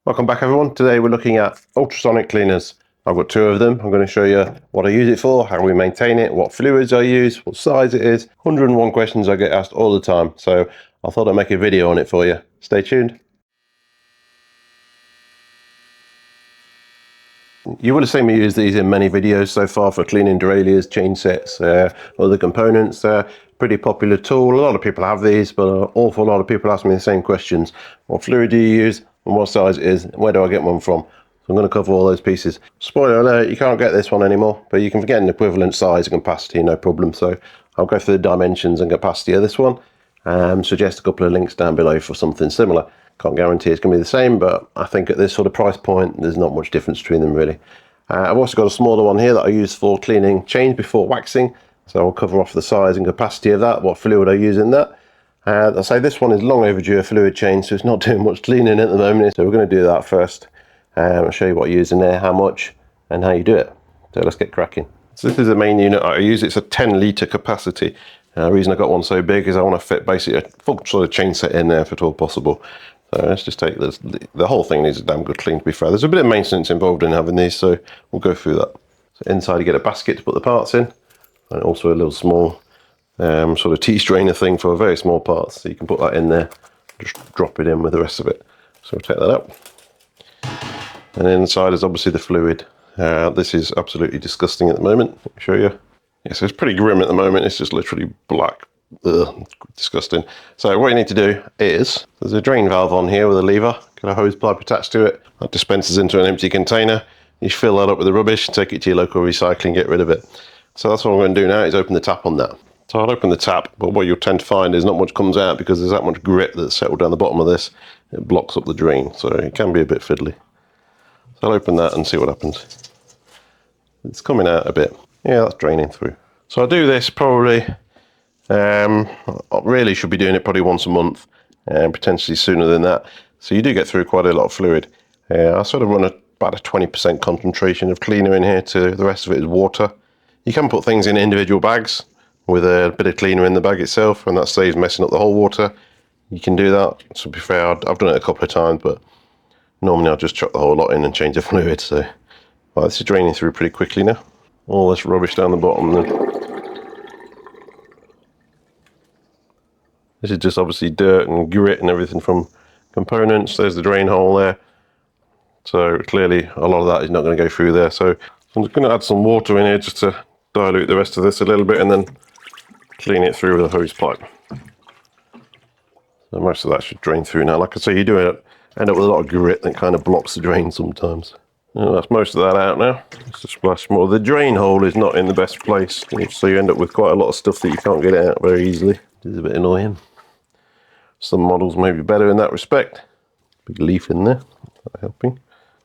Welcome back everyone. Today we're looking at ultrasonic cleaners. I've got two of them. I'm going to show you what I use it for, how we maintain it, what fluids I use, what size it is. 101 questions I get asked all the time, so I thought I'd make a video on it for you. Stay tuned. You would have seen me use these in many videos so far for cleaning derailleurs, chain sets, other components. Pretty popular tool. A lot of people have these, but an awful lot of people ask me the same questions. What fluid do you use and what size it is? Where do I get one from? So I'm going to cover all those pieces. Spoiler alert, you can't get this one anymore, but you can get an equivalent size and capacity, no problem. So I'll go through the dimensions and capacity of this one. Suggest a couple of links down below for something similar. Can't guarantee it's going to be the same, but I think at this sort of price point, there's not much difference between them really. I've also got a smaller one here that I use for cleaning chains before waxing. So I'll cover off the size and capacity of that, what fluid I use in that. I'll say this one is long overdue a fluid change, so it's not doing much cleaning at the moment. So we're going to do that first. I'll show you what I use in there, how much, and how you do it. So let's get cracking. So this is the main unit I use. It's a 10 litre capacity. The reason I got one so big is I want to fit basically a full sort of chain set in there if at all possible. So let's just take this. The whole thing needs a damn good clean, to be fair. There's a bit of maintenance involved in having these, so we'll go through that. So inside you get a basket to put the parts in, and also a little small sort of T-strainer thing for very small parts. So you can put that in there, just drop it in with the rest of it. So we'll take that out. And inside is obviously the fluid. This is absolutely disgusting at the moment. Let me show you. Yeah, so it's pretty grim at the moment. It's just literally black. Ugh, disgusting. So what you need to do is, there's a drain valve on here with a lever, got a hose pipe attached to it. That dispenses into an empty container. You fill that up with the rubbish, take it to your local recycling, get rid of it. So that's what I'm going to do now, is open the tap on that. So I'll open the tap, but what you'll tend to find is not much comes out because there's that much grit that's settled down the bottom of this. It blocks up the drain, so it can be a bit fiddly. So I'll open that and see what happens. It's coming out a bit. Yeah, that's draining through. So I'll do this probably, I really should be doing it probably once a month, and potentially sooner than that. So you do get through quite a lot of fluid. I sort of run about a 20% concentration of cleaner in here, to the rest of it is water. You can put things in individual bags with a bit of cleaner in the bag itself, and that saves messing up the whole water. You can do that. To be fair, I've done it a couple of times, but normally I'll just chuck the whole lot in and change the fluid. So well, this is draining through pretty quickly now. All this rubbish down the bottom then. This is just obviously dirt and grit and everything from components. There's the drain hole there. So clearly a lot of that is not going to go through there. So I'm just going to add some water in here just to dilute the rest of this a little bit and then clean it through with a hose pipe. So most of that should drain through now. Like I say, you do end up with a lot of grit that kind of blocks the drain sometimes. And that's most of that out now. Just a splash more. The drain hole is not in the best place, so you end up with quite a lot of stuff that you can't get out very easily. It is a bit annoying. Some models may be better in that respect. Big leaf in there, not helping.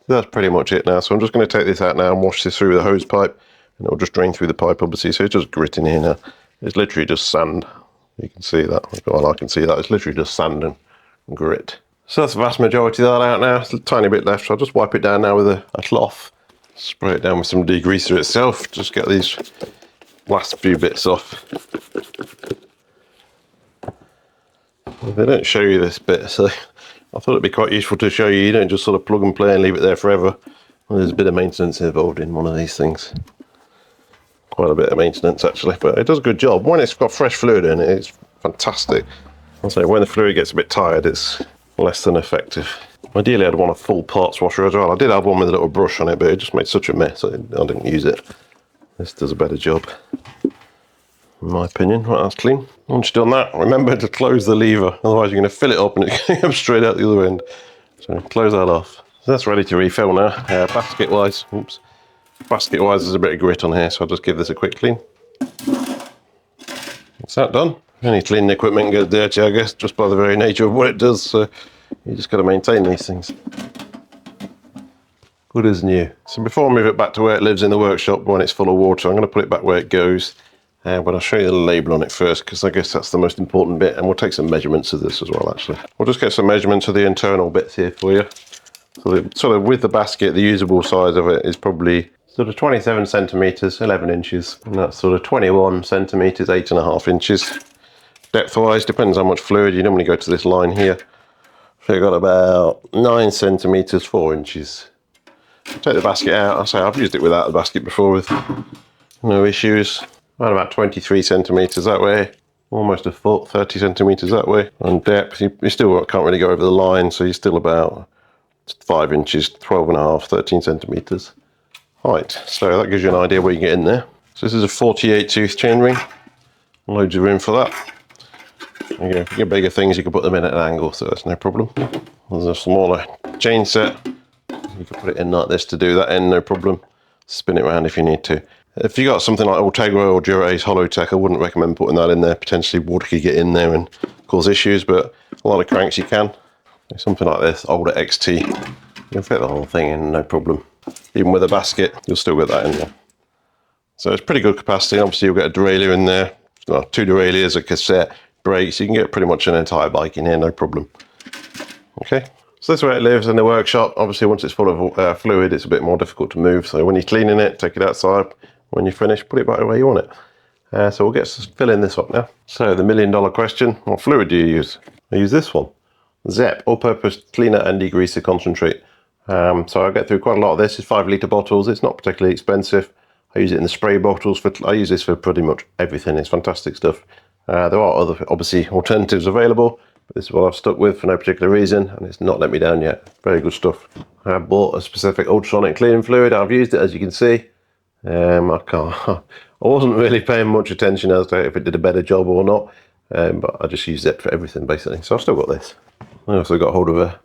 So that's pretty much it now. So I'm just going to take this out now and wash this through with a hose pipe, and it'll just drain through the pipe obviously. So it's just grit in here now. It's literally just sand. You can see that. Well, I can see that. It's literally just sand and grit. So that's the vast majority of that out now. There's a tiny bit left, so I'll just wipe it down now with a cloth. Spray it down with some degreaser itself. Just get these last few bits off. They don't show you this bit, so I thought it'd be quite useful to show you. You don't just sort of plug and play and leave it there forever. Well, there's a bit of maintenance involved in one of these things. Quite a bit of maintenance actually, but it does a good job. When it's got fresh fluid in it, it's fantastic. I'll say when the fluid gets a bit tired, it's less than effective. Ideally I'd want a full parts washer as well. I did have one with a little brush on it, but it just made such a mess I didn't use it. This does a better job, in my opinion. Right, that's clean. Once you've done that, remember to close the lever, otherwise you're going to fill it up and it's going to come straight out the other end. So close that off. So that's ready to refill now. Basket wise, there's a bit of grit on here, so I'll just give this a quick clean. That's that done. Any cleaning equipment gets dirty, I guess, just by the very nature of what it does, so you just got to maintain these things. Good as new. So before I move it back to where it lives in the workshop when it's full of water, I'm going to put it back where it goes. But I'll show you the label on it first, because I guess that's the most important bit, and we'll take some measurements of this as well actually. We'll just get some measurements of the internal bits here for you. So sort of with the basket, the usable size of it is probably sort of 27 centimetres, 11 inches, and that's sort of 21 centimetres, 8.5 inches. Depth wise, depends how much fluid. You normally go to this line here So you've got about 9 centimeters, 4 inches. Take the basket out. I say I've used it without the basket before with no issues. About 23 centimeters that way, almost a foot, 30 centimeters that way. On depth, you still can't really go over the line, so you're still about 5 inches, 12 and a half, 13 centimeters. Right, so that gives you an idea where you get in there. So this is a 48 tooth chainring. Loads of room for that. If you get bigger things, you can put them in at an angle, so that's no problem. There's a smaller chain set. You can put it in like this to do that end, no problem. Spin it around if you need to. If you got something like Ultegra or Dura-Ace Hollowtech, I wouldn't recommend putting that in there. Potentially water could get in there and cause issues, but a lot of cranks you can. Something like this, older XT, you'll fit the whole thing in, no problem. Even with a basket, you'll still get that in there. So it's pretty good capacity. Obviously you'll get a derailleur in there, 2 derailleurs, a cassette, brakes. You can get pretty much an entire bike in here, no problem. Okay. So this is where it lives in the workshop. Obviously once it's full of fluid, it's a bit more difficult to move. So when you're cleaning it, take it outside. When you finish, put it back where you want it. So we'll get filling this up now. So the $1 million question, what fluid do you use? I use this one. ZEP, all-purpose cleaner and degreaser concentrate. So I get through quite a lot of this. It's 5 litre bottles. It's not particularly expensive. I use it in the spray bottles. I use this for pretty much everything. It's fantastic stuff. There are other, obviously, alternatives available. But this is what I've stuck with for no particular reason, and it's not let me down yet. Very good stuff. I bought a specific ultrasonic cleaning fluid. I've used it, as you can see. I wasn't really paying much attention as to if it did a better job or not, but I just used it for everything basically. So I've still got this. I also got hold of a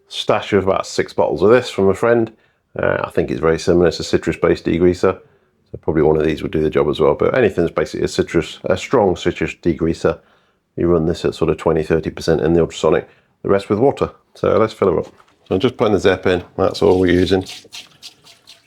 stash of about 6 bottles of this from a friend. I think it's very similar. It's a citrus-based degreaser, so probably one of these would do the job as well. But anything that's basically a strong citrus degreaser, you run this at sort of 20-30% in the ultrasonic, the rest with water. So let's fill it up. So I'm just putting the ZEP in. That's all we're using,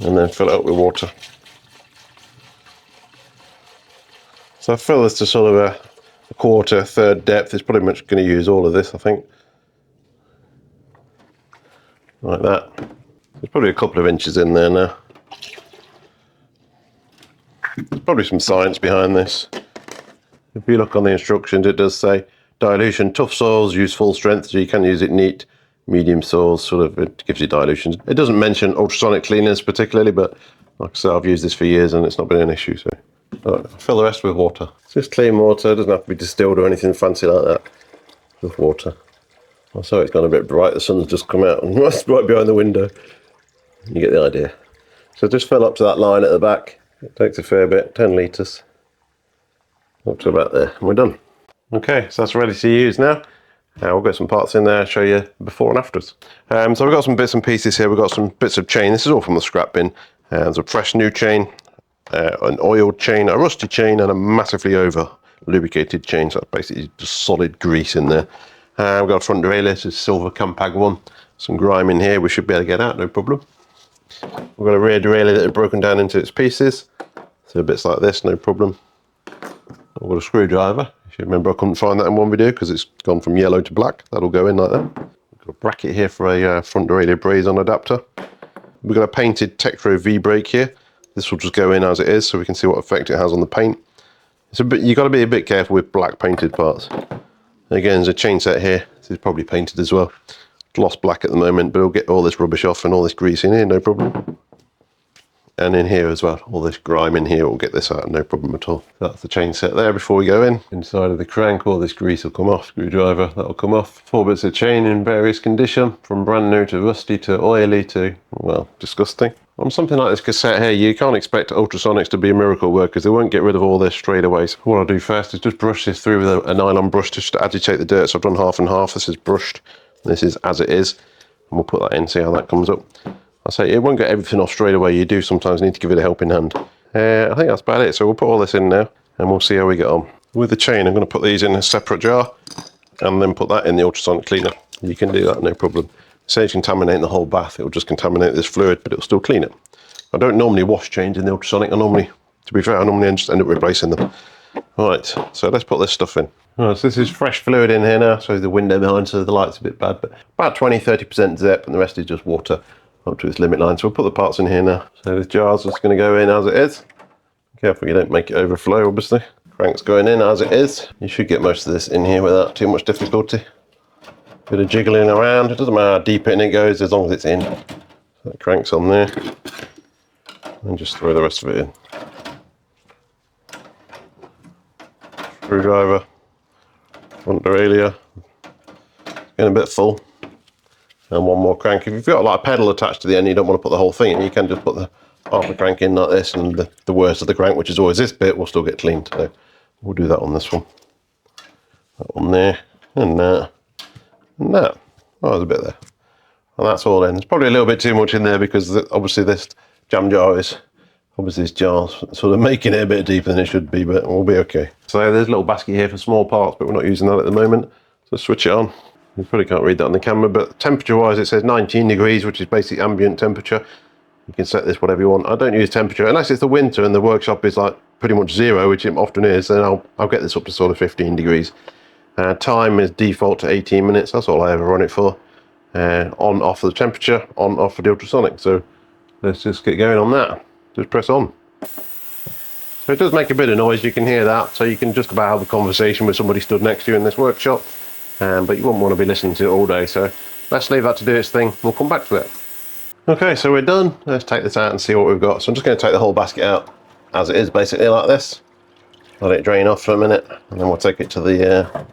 and then fill it up with water. So I fill this to sort of a quarter, third depth. It's pretty much going to use all of this, I think. Like that. There's probably a couple of inches in there now. There's probably some science behind this. If you look on the instructions, it does say dilution, tough soils use full strength, so you can use it neat. Medium soils, sort of, it gives you dilution. It doesn't mention ultrasonic cleaners particularly, but like I said, I've used this for years and it's not been an issue. So right, fill the rest with water. It's just clean water. It doesn't have to be distilled or anything fancy like that. Just water. I saw it's gone a bit bright. The sun's just come out and it's right behind the window. You get the idea. So just fill up to that line at the back. It takes a fair bit, 10 litres. Up to about there, and we're done. Okay, so that's ready to use now. We'll get some parts in there, show you before and afters. So we've got some bits and pieces here. We've got some bits of chain. This is all from the scrap bin. There's a fresh new chain, an oiled chain, a rusty chain, and a massively over lubricated chain. So that's basically just solid grease in there. We've got a front derailleur. This is silver Campag one. Some grime in here. We should be able to get out, no problem. We've got a rear derailleur that is broken down into its pieces. So bits like this, no problem. I've got a screwdriver. If you remember, I couldn't find that in one video because it's gone from yellow to black. That'll go in like that. We've got a bracket here for a front derailleur braze-on adapter. We've got a painted Tektro V-brake here. This will just go in as it is, so we can see what effect it has on the paint. It's a bit, you've got to be a bit careful with black painted parts. Again, there's a chain set here. This is probably painted as well. Gloss black at the moment, but it'll get all this rubbish off and all this grease in here, no problem. And in here as well, all this grime in here will get this out, no problem at all. That's the chain set there before we go in. Inside of the crank, all this grease will come off, screwdriver, that'll come off. 4 bits of chain in various condition, from brand new to rusty to oily to, well, disgusting. On something like this cassette here, you can't expect ultrasonics to be a miracle work because they won't get rid of all this straight away. So what I'll do first is just brush this through with a nylon brush just to agitate the dirt. So I've done half and half. This is brushed, this is as it is. And we'll put that in, see how that comes up. I say it won't get everything off straight away. You do sometimes need to give it a helping hand. I think that's about it. So we'll put all this in now and we'll see how we get on. With the chain, I'm going to put these in a separate jar and then put that in the ultrasonic cleaner. You can do that, no problem. Saves contaminating the whole bath. It'll just contaminate this fluid, but it'll still clean it. I don't normally wash chains in the ultrasonic. To be fair, I normally just end up replacing them. Right, so let's put this stuff in. Right, so this is fresh fluid in here now. So the window behind, so the light's a bit bad, but about 20-30% ZEP, and the rest is just water up to its limit line. So we'll put the parts in here now. So this jar's just going to go in as it is. Careful you don't make it overflow, obviously. Crank's going in as it is. You should get most of this in here without too much difficulty. Bit of jiggling around. It doesn't matter how deep in it goes as long as it's in. That crank's on there. And just throw the rest of it in. Screwdriver, front derailleur, getting a bit full. And one more crank. If you've got like a pedal attached to the end, you don't want to put the whole thing in, you can just put the half the crank in like this, and the worst of the crank, which is always this bit, will still get cleaned. So we'll do that on this one. That one there, and that, and that. Oh, there's a bit there. And that's all in. There's probably a little bit too much in there because obviously this jam jar is, obviously this jar's sort of making it a bit deeper than it should be, but we'll be okay. So there's a little basket here for small parts, but we're not using that at the moment. So switch it on. You probably can't read that on the camera, but temperature wise it says 19 degrees, which is basically ambient temperature. You can set this whatever you want. I don't use temperature unless it's the winter and the workshop is like pretty much 0, which it often is, then I'll get this up to sort of 15 degrees. Time is default to 18 minutes, that's all I ever run it for. On off for the temperature, on off for the ultrasonic. So let's just get going on that. Just press on. So it does make a bit of noise, you can hear that, so you can just about have a conversation with somebody stood next to you in this workshop. But you wouldn't want to be listening to it all day, so let's leave that to do its thing. We'll come back to it. Okay, so we're done. Let's take this out and see what we've got. So I'm just going to take the whole basket out as it is, basically like this. Let it drain off for a minute, and then we'll take it to the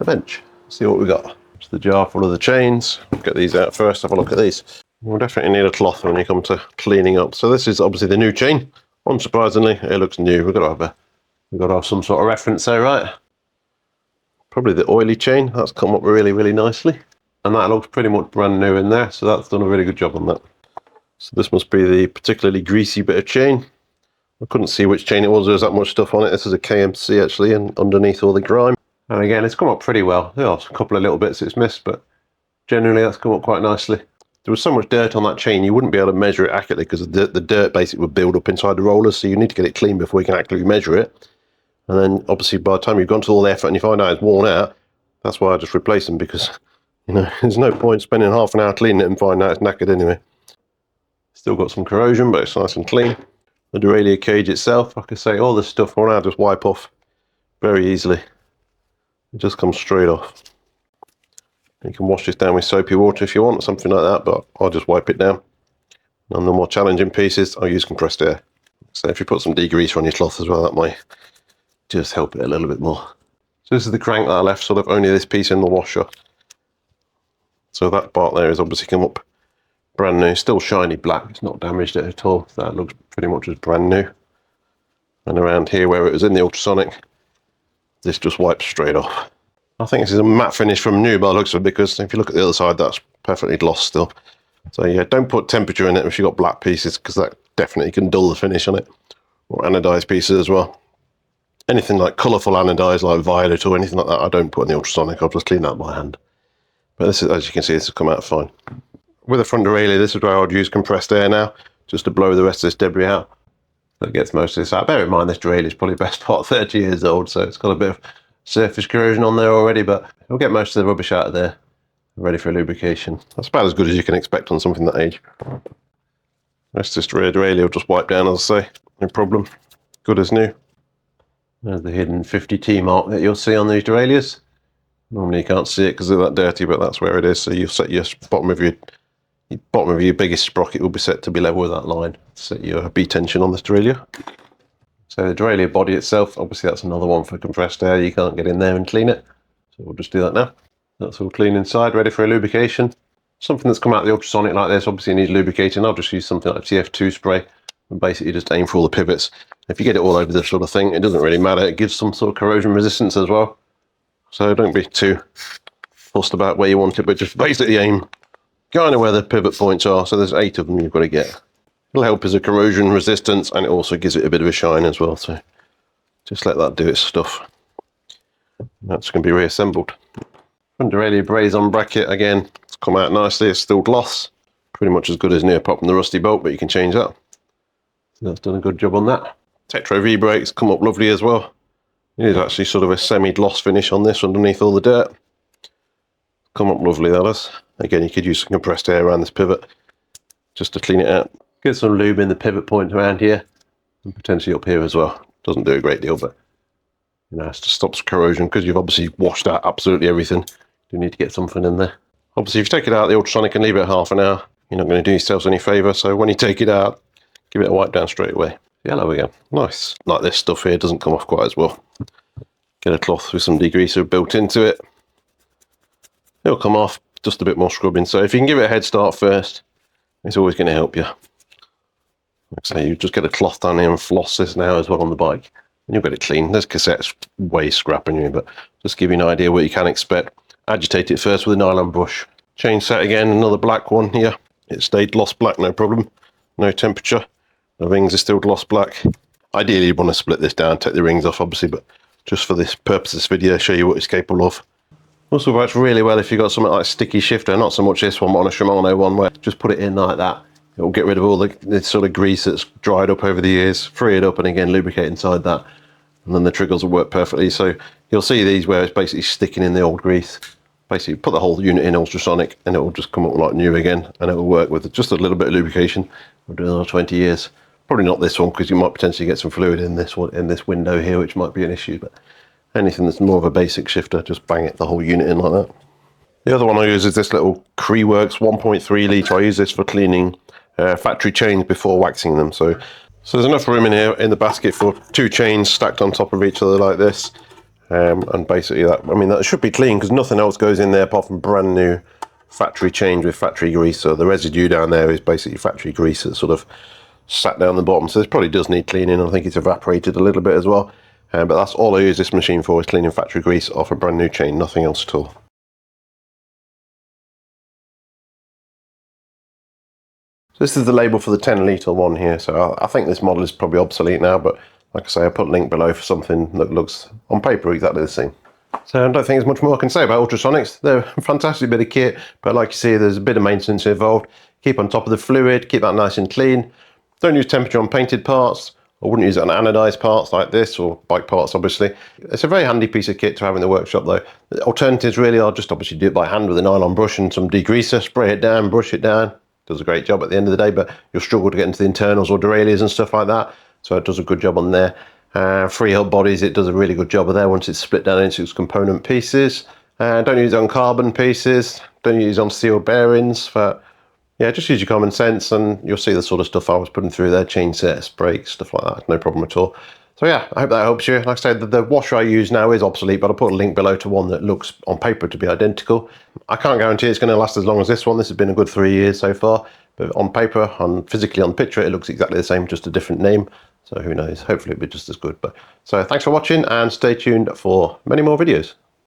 bench. See what we've got. It's the jar full of the chains. Get these out first, have a look at these. We'll definitely need a cloth when you come to cleaning up. So this is obviously the new chain. Unsurprisingly, it looks new. We've got to have some sort of reference there, right? Probably the oily chain. That's come up really, really nicely. And that looks pretty much brand new in there, so that's done a really good job on that. So this must be the particularly greasy bit of chain. I couldn't see which chain it was, there was that much stuff on it. This is a KMC actually, and underneath all the grime. And again, it's come up pretty well. There's a couple of little bits it's missed, but generally that's come up quite nicely. There was so much dirt on that chain, you wouldn't be able to measure it accurately because the dirt basically would build up inside the rollers, so you need to get it clean before you can accurately measure it. And then obviously by the time you've gone to all the effort and you find out it's worn out, that's why I just replace them, because you know, there's no point spending half an hour cleaning it and finding out it's knackered anyway. Still got some corrosion, but it's nice and clean. The derailleur cage itself, like I say, all this stuff will now just wipe off very easily. It just comes straight off. You can wash this down with soapy water if you want, or something like that, but I'll just wipe it down. On the more challenging pieces, I'll use compressed air. So if you put some degreaser on your cloth as well, that might just help it a little bit more. So this is the crank that I left, sort of only this piece in the washer. So that part there has obviously come up brand new, still shiny black, it's not damaged at all. That looks pretty much as brand new. And around here where it was in the ultrasonic, this just wipes straight off. I think this is a matte finish from new by the looks of it, because if you look at the other side, that's perfectly gloss still. So yeah, don't put temperature in it if you've got black pieces, because that definitely can dull the finish on it. Or anodized pieces as well. Anything like colourful anodized, like violet or anything like that, I don't put in the ultrasonic, I'll just clean that by hand. But this is, as you can see, this has come out fine. With the front derailleur, this is where I would use compressed air now, just to blow the rest of this debris out. That gets most of this out. Bear in mind, this derailleur is probably best part 30 years old, so it's got a bit of surface corrosion on there already, but it'll get most of the rubbish out of there, ready for lubrication. That's about as good as you can expect on something that age. Rest of this rear derailleur will just wipe down, as I say, no problem. Good as new. There's the hidden 50T mark that you'll see on these derailleurs. Normally you can't see it because they're that dirty, but that's where it is. So you'll set your bottom of your biggest sprocket will be set to be level with that line. Set your B tension on this derailleur. So the derailleur body itself, obviously that's another one for compressed air. You can't get in there and clean it. So we'll just do that now. That's all clean inside, ready for a lubrication. Something that's come out of the ultrasonic like this obviously needs lubricating. I'll just use something like TF2 spray and basically just aim for all the pivots. If you get it all over this sort of thing, it doesn't really matter. It gives some sort of corrosion resistance as well. So don't be too fussed about where you want it, but just basically aim kind of where the pivot points are. So there's 8 of them you've got to get. It'll help as a corrosion resistance, and it also gives it a bit of a shine as well. So just let that do its stuff. That's going to be reassembled. Front derailleur braze-on bracket, again, it's come out nicely. It's still gloss, pretty much as good as new apart from the rusty bolt, but you can change that. So that's done a good job on that. Tetra V-brakes come up lovely as well. It is actually sort of a semi-gloss finish on this underneath all the dirt. Come up lovely, that is. Again, you could use some compressed air around this pivot just to clean it out. Get some lube in the pivot point around here and potentially up here as well. Doesn't do a great deal, but you know, it just stops corrosion because you've obviously washed out absolutely everything. Do need to get something in there. Obviously, if you take it out of the ultrasonic and leave it half an hour, you're not going to do yourselves any favour. So when you take it out, give it a wipe down straight away. Yeah, there we go. Nice. Like this stuff here doesn't come off quite as well. Get a cloth with some degreaser built into it. It'll come off, just a bit more scrubbing. So if you can give it a head start first, it's always going to help you. Like I say, you just get a cloth down here and floss this now as well on the bike, and you'll get it clean. This cassette's way scrapping you, but just give you an idea what you can expect. Agitate it first with a nylon brush. Chain set again, another black one here. It stayed gloss black, no problem. No temperature. The rings are still gloss black. Ideally, you want to split this down, take the rings off, obviously, but just for this purpose of this video, show you what it's capable of. Also works really well if you've got something like a sticky shifter, not so much this one, but on a Shimano one, where just put it in like that. It'll get rid of all the sort of grease that's dried up over the years, free it up, and again, lubricate inside that. And then the triggers will work perfectly. So you'll see these where it's basically sticking in the old grease. Basically, put the whole unit in ultrasonic, and it will just come up like new again, and it will work with just a little bit of lubrication. We'll do another 20 years. Probably not this one, because you might potentially get some fluid in this one, in this window here, which might be an issue. But anything that's more of a basic shifter, just bang it the whole unit in like that. The other one I use is this little Creworks 1.3 litre. I use this for cleaning factory chains before waxing them. So there's enough room in here in the basket for 2 chains stacked on top of each other like this. And basically that should be clean, because nothing else goes in there apart from brand new factory chains with factory grease. So the residue down there is basically factory grease that's sort of sat down the bottom. So this probably does need cleaning. I think it's evaporated a little bit as well. But that's all I use this machine for, is cleaning factory grease off a brand new chain, nothing else at all. So this is the label for the 10 litre one here. So I think this model is probably obsolete now, but like I say, I put a link below for something that looks on paper exactly the same. So I don't think there's much more I can say about Ultrasonics. They're a fantastic bit of kit, but like you see, there's a bit of maintenance involved. Keep on top of the fluid, keep that nice and clean. Don't use temperature on painted parts. I wouldn't use it on anodized parts like this, or bike parts obviously. It's a very handy piece of kit to have in the workshop though. The alternatives really are just obviously do it by hand with a nylon brush and some degreaser, spray it down, brush it down. Does a great job at the end of the day, but you'll struggle to get into the internals or derailleurs and stuff like that. So it does a good job on there. Free hub bodies, it does a really good job of there once it's split down into its component pieces. Don't use it on carbon pieces, don't use it on steel bearings. Yeah, just use your common sense and you'll see the sort of stuff I was putting through there, chain sets, brakes, stuff like that, no problem at all. So yeah, I hope that helps you. Like I said, the washer I use now is obsolete, but I'll put a link below to one that looks on paper to be identical. I can't guarantee it's going to last as long as this one. This has been a good 3 years so far, but on paper, physically on the picture, it looks exactly the same, just a different name. So who knows, hopefully it'll be just as good. So thanks for watching and stay tuned for many more videos.